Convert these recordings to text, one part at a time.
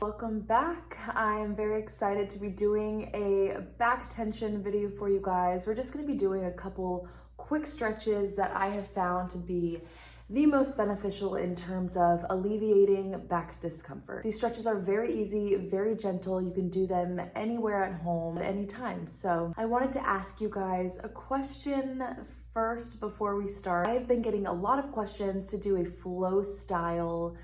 Welcome back. I am very excited to be doing a back tension video for you guys. We're just going to be doing a couple quick stretches that I have found to be the most beneficial in terms of alleviating back discomfort. These stretches are very easy, very gentle. You can do them anywhere at home at any time. So I wanted to ask you guys a question first before we start. I have been getting a lot of questions to do a flow style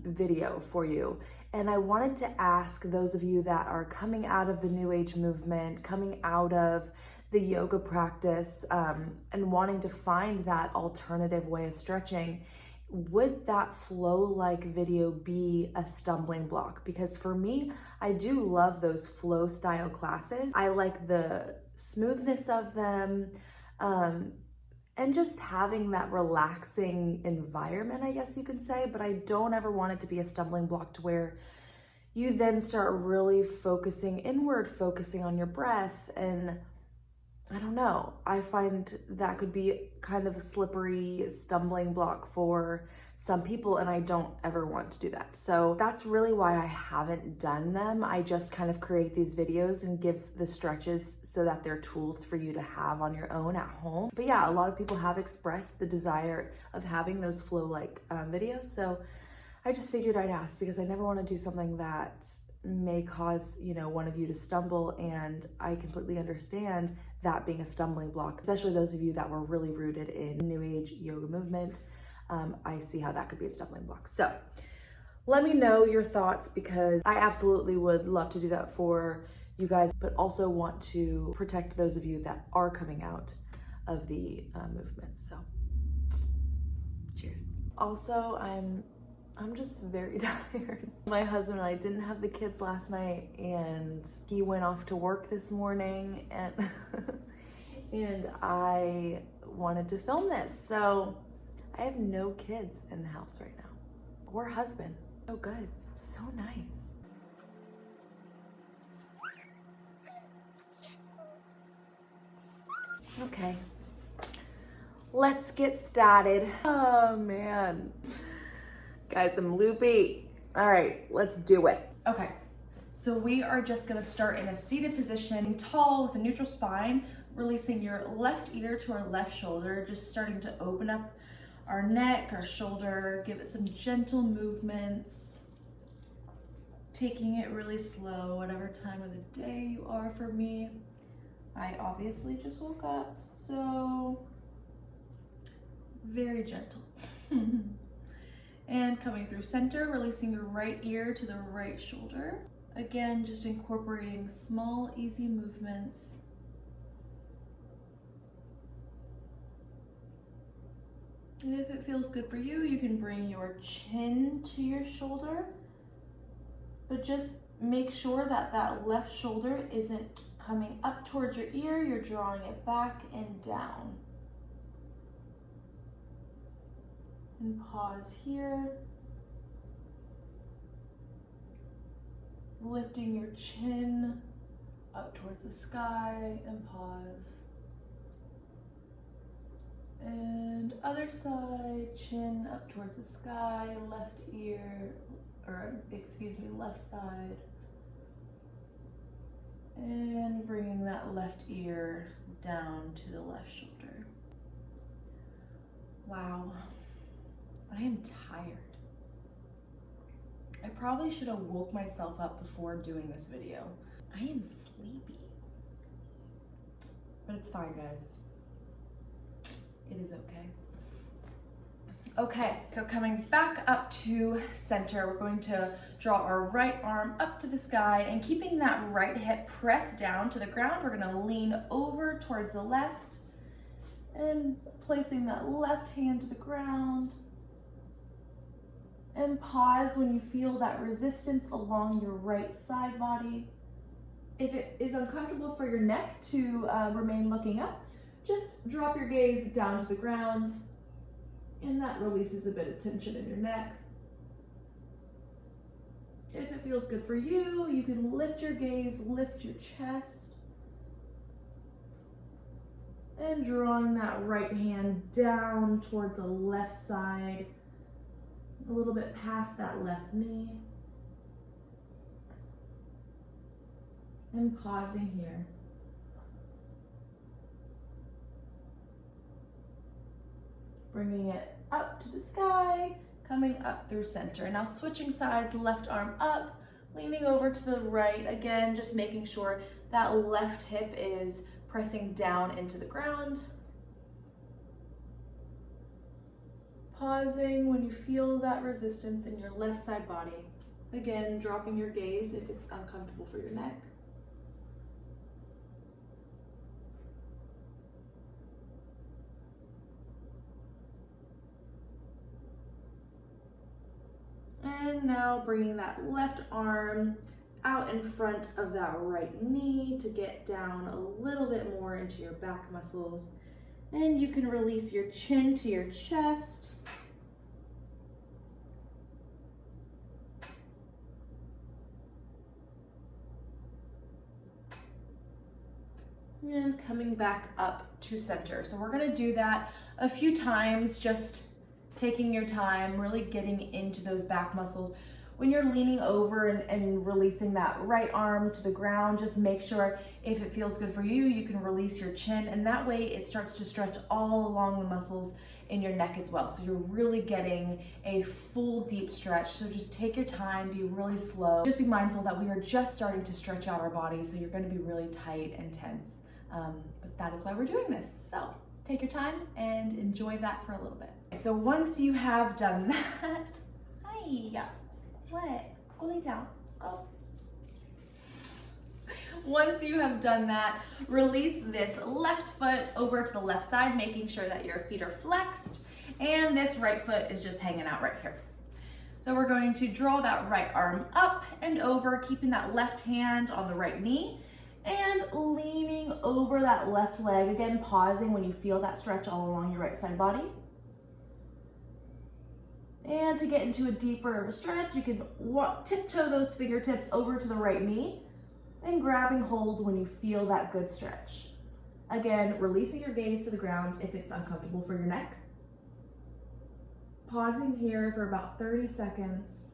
video for you. And I wanted to ask those of you that are coming out of the New Age movement, coming out of the yoga practice, and wanting to find that alternative way of stretching, would that flow-like video be a stumbling block? Because for me, I do love those flow style classes. I like the smoothness of them, and just having that relaxing environment, I guess you can say, but I don't ever want it to be a stumbling block to where you then start really focusing inward, focusing on your breath. And I don't know, I find that could be kind of a slippery stumbling block for some people, and I don't ever want to do that. So that's really why I haven't done them. I just kind of create these videos and give the stretches so that they're tools for you to have on your own at home. But yeah, a lot of people have expressed the desire of having those flow-like videos. So I just figured I'd ask, because I never want to do something that may cause, one of you to stumble, and I completely understand that being a stumbling block, especially those of you that were really rooted in New Age yoga movement. I see how that could be a stumbling block. So let me know your thoughts, because I absolutely would love to do that for you guys, but also want to protect those of you that are coming out of the movement. So cheers. Also, I'm just very tired. My husband and I didn't have the kids last night, and he went off to work this morning, and and I wanted to film this. So I have no kids in the house right now, or husband. So good, so nice. Okay, let's get started. Oh man. Guys, I'm loopy. All right, let's do it. Okay, so we are just gonna start in a seated position, tall with a neutral spine, releasing your left ear to our left shoulder, just starting to open up our neck, our shoulder, give it some gentle movements, taking it really slow, whatever time of the day you are. For me, I obviously just woke up, so very gentle. And coming through center, releasing your right ear to the right shoulder. Again, just incorporating small, easy movements. And if it feels good for you, you can bring your chin to your shoulder, but just make sure that that left shoulder isn't coming up towards your ear. You're drawing it back and down. And pause here. Lifting your chin up towards the sky, and pause. And other side, chin up towards the sky, left side. And bringing that left ear down to the left shoulder. Wow. I am tired. I probably should have woke myself up before doing this video. I am sleepy. But it's fine, guys. It is okay. Okay, so coming back up to center, we're going to draw our right arm up to the sky, and keeping that right hip pressed down to the ground, we're gonna lean over towards the left and placing that left hand to the ground. And pause when you feel that resistance along your right side body. If it is uncomfortable for your neck to remain looking up, just drop your gaze down to the ground, and that releases a bit of tension in your neck. If it feels good for you, you can lift your gaze, lift your chest, and drawing that right hand down towards the left side, a little bit past that left knee. And pausing here. Bringing it up to the sky, coming up through center. And now switching sides, left arm up, leaning over to the right. Again, just making sure that left hip is pressing down into the ground. Pausing when you feel that resistance in your left side body. Again, dropping your gaze if it's uncomfortable for your neck. And now bringing that left arm out in front of that right knee to get down a little bit more into your back muscles. And you can release your chin to your chest. And coming back up to center. So we're gonna do that a few times, just taking your time, really getting into those back muscles. When you're leaning over and releasing that right arm to the ground, just make sure if it feels good for you, you can release your chin, and that way it starts to stretch all along the muscles in your neck as well. So you're really getting a full deep stretch. So just take your time, be really slow. Just be mindful that we are just starting to stretch out our body, so you're gonna be really tight and tense. But that is why we're doing this. So take your time and enjoy that for a little bit. So once you have done that, hi, what? Go lay down, go. Once you have done that, release this left foot over to the left side, making sure that your feet are flexed, and this right foot is just hanging out right here. So we're going to draw that right arm up and over, keeping that left hand on the right knee, and leaning over that left leg. Again, pausing when you feel that stretch all along your right side body. And to get into a deeper stretch, you can tiptoe those fingertips over to the right knee and grabbing hold when you feel that good stretch. Again, releasing your gaze to the ground if it's uncomfortable for your neck. Pausing here for about 30 seconds.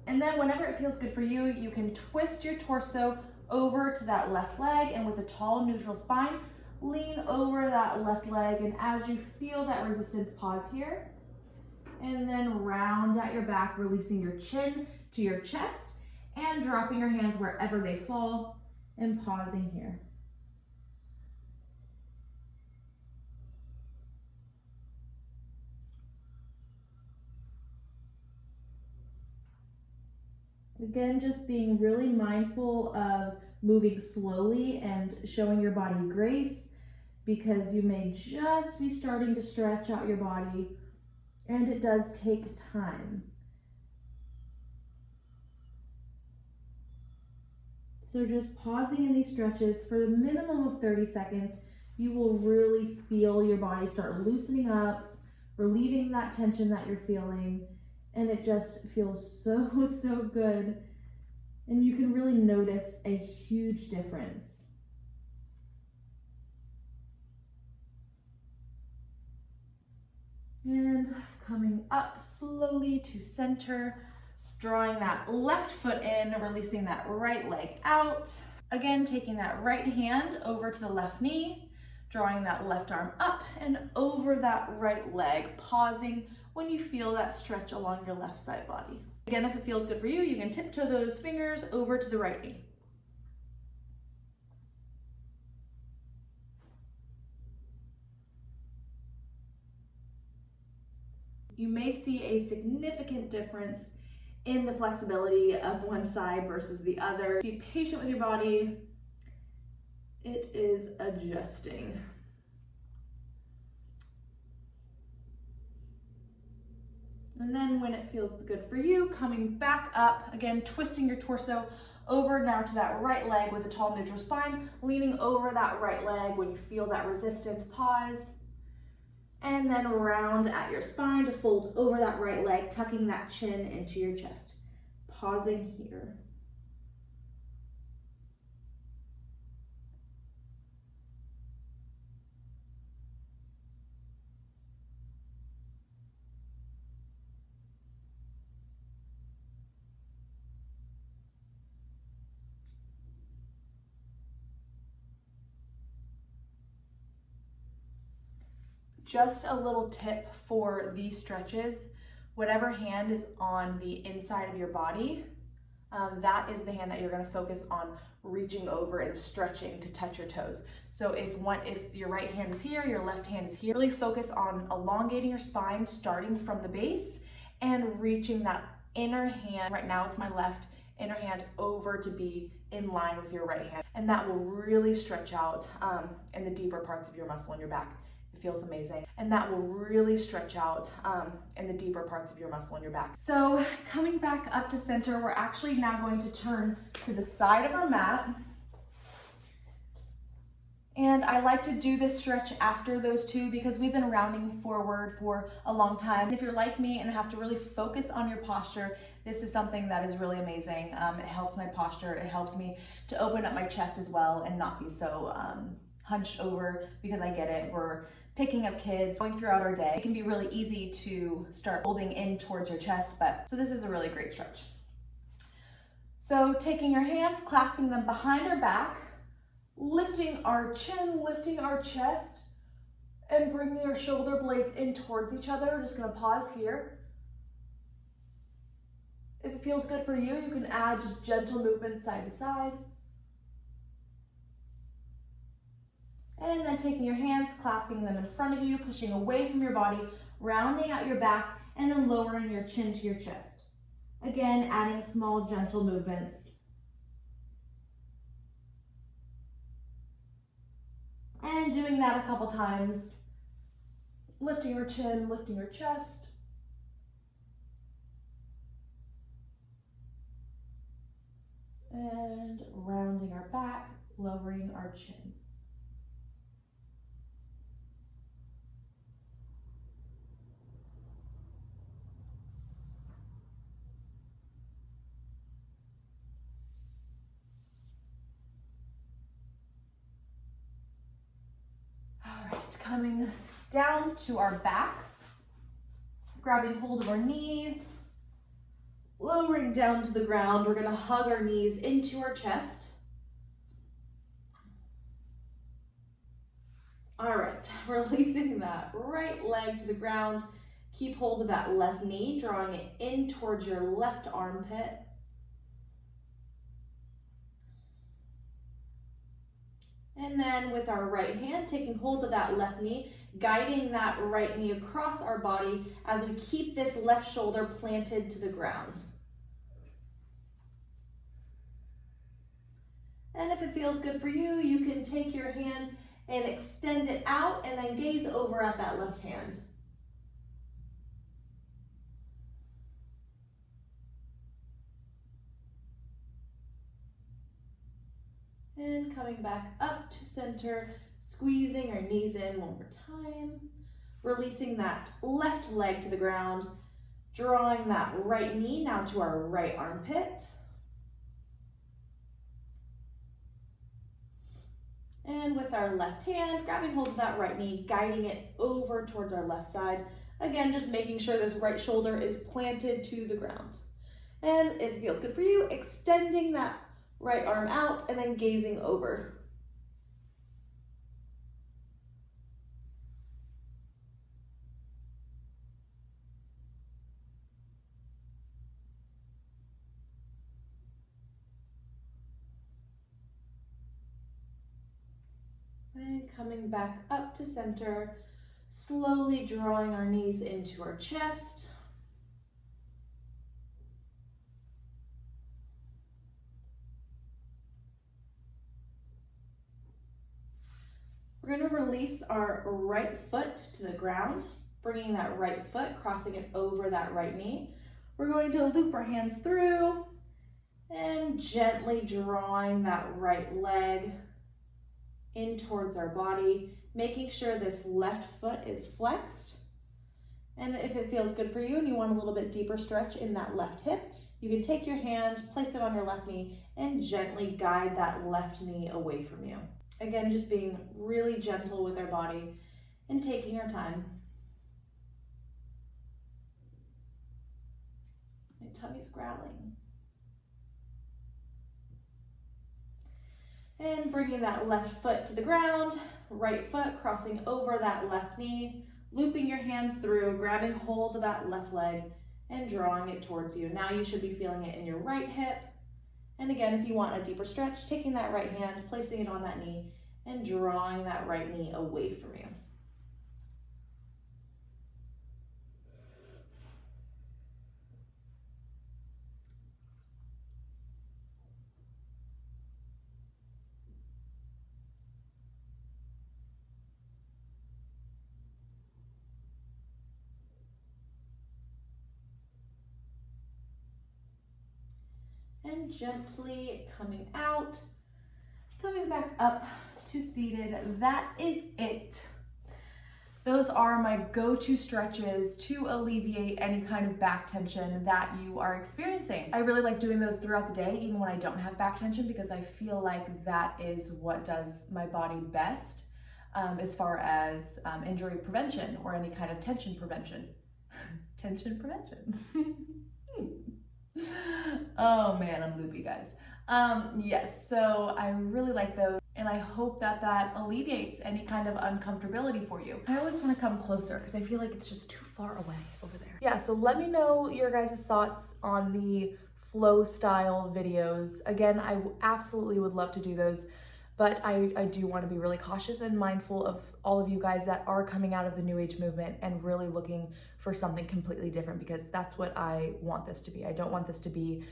And then whenever it feels good for you, you can twist your torso over to that left leg, and with a tall neutral spine, lean over that left leg. And as you feel that resistance, pause here. And then round at your back, releasing your chin to your chest and dropping your hands wherever they fall and pausing here. Again, just being really mindful of moving slowly and showing your body grace, because you may just be starting to stretch out your body, and it does take time. So just pausing in these stretches for the minimum of 30 seconds, you will really feel your body start loosening up, relieving that tension that you're feeling. And it just feels so, so good. And you can really notice a huge difference. And coming up slowly to center, drawing that left foot in, releasing that right leg out. Again, taking that right hand over to the left knee, drawing that left arm up and over that right leg, pausing when you feel that stretch along your left side body. Again, if it feels good for you, you can tiptoe those fingers over to the right knee. You may see a significant difference in the flexibility of one side versus the other. Be patient with your body. It is adjusting. And then when it feels good for you, coming back up, again, twisting your torso over now to that right leg with a tall neutral spine, leaning over that right leg when you feel that resistance, pause, And then round at your spine to fold over that right leg, tucking that chin into your chest. Pausing here. Just a little tip for these stretches, whatever hand is on the inside of your body, that is the hand that you're going to focus on reaching over and stretching to touch your toes. So if your right hand is here, your left hand is here, really focus on elongating your spine, starting from the base and reaching that inner hand. Right now it's my left inner hand over to be in line with your right hand. And that will really stretch out in the deeper parts of your muscle in your back. It feels amazing. And that will really stretch out in the deeper parts of your muscle in your back. So coming back up to center, we're actually now going to turn to the side of our mat. And I like to do this stretch after those two because we've been rounding forward for a long time. If you're like me and have to really focus on your posture, this is something that is really amazing. It helps my posture. It helps me to open up my chest as well and not be so hunched over, because I get it. We're picking up kids, going throughout our day. It can be really easy to start holding in towards your chest, so this is a really great stretch. So taking your hands, clasping them behind our back, lifting our chin, lifting our chest, and bringing our shoulder blades in towards each other. We're just gonna pause here. If it feels good for you, you can add just gentle movements side to side. And then taking your hands, clasping them in front of you, pushing away from your body, rounding out your back, and then lowering your chin to your chest. Again, adding small, gentle movements. And doing that a couple times. Lifting your chin, lifting your chest. And rounding our back, lowering our chin. Coming down to our backs, grabbing hold of our knees, lowering down to the ground. We're gonna hug our knees into our chest. All right, releasing that right leg to the ground. Keep hold of that left knee, drawing it in towards your left armpit. And then with our right hand, taking hold of that left knee, guiding that right knee across our body as we keep this left shoulder planted to the ground. And if it feels good for you, you can take your hand and extend it out and then gaze over at that left hand. And coming back up to center, squeezing our knees in one more time, releasing that left leg to the ground, drawing that right knee now to our right armpit. And with our left hand, grabbing hold of that right knee, guiding it over towards our left side. Again, just making sure this right shoulder is planted to the ground. And if it feels good for you, extending that right arm out and then gazing over. And coming back up to center, slowly drawing our knees into our chest. We're going to release our right foot to the ground, bringing that right foot, crossing it over that right knee. We're going to loop our hands through and gently drawing that right leg in towards our body, making sure this left foot is flexed. And if it feels good for you and you want a little bit deeper stretch in that left hip, you can take your hand, place it on your left knee, and gently guide that left knee away from you. Again, just being really gentle with our body and taking our time. My tummy's growling. And bringing that left foot to the ground, right foot crossing over that left knee, looping your hands through, grabbing hold of that left leg and drawing it towards you. Now you should be feeling it in your right hip. And again, if you want a deeper stretch, taking that right hand, placing it on that knee and drawing that right knee away from you. And gently coming out, coming back up to seated. That is it. Those are my go-to stretches to alleviate any kind of back tension that you are experiencing. I really like doing those throughout the day, even when I don't have back tension, because I feel like that is what does my body best as far as injury prevention or any kind of tension prevention. Tension prevention. Oh man, I'm loopy, guys. Yes, so I really like those, and I hope that that alleviates any kind of uncomfortability for you. I always want to come closer because I feel like it's just too far away over there. Yeah, so let me know your guys' thoughts on the flow style videos. Again, I absolutely would love to do those, but I do want to be really cautious and mindful of all of you guys that are coming out of the New Age movement and really looking for something completely different, because that's what I want this to be. I don't want this to be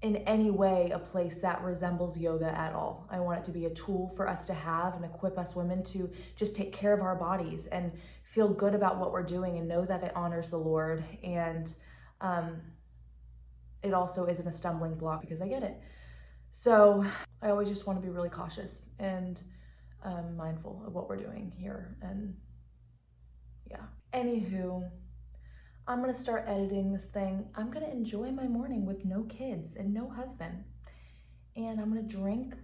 in any way a place that resembles yoga at all. I want it to be a tool for us to have and equip us women to just take care of our bodies and feel good about what we're doing and know that it honors the Lord. And it also isn't a stumbling block, because I get it. So I always just want to be really cautious and mindful of what we're doing here. And yeah. Anywho, I'm gonna start editing this thing. I'm gonna enjoy my morning with no kids and no husband. And I'm gonna drink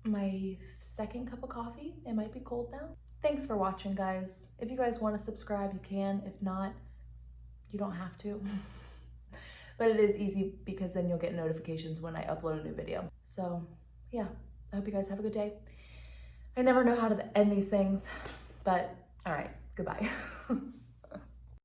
my second cup of coffee. It might be cold now. Thanks for watching, guys. If you guys want to subscribe, you can. If not, you don't have to. But it is easy, because then you'll get notifications when I upload a new video. So yeah, I hope you guys have a good day. I never know how to end these things, but all right, goodbye.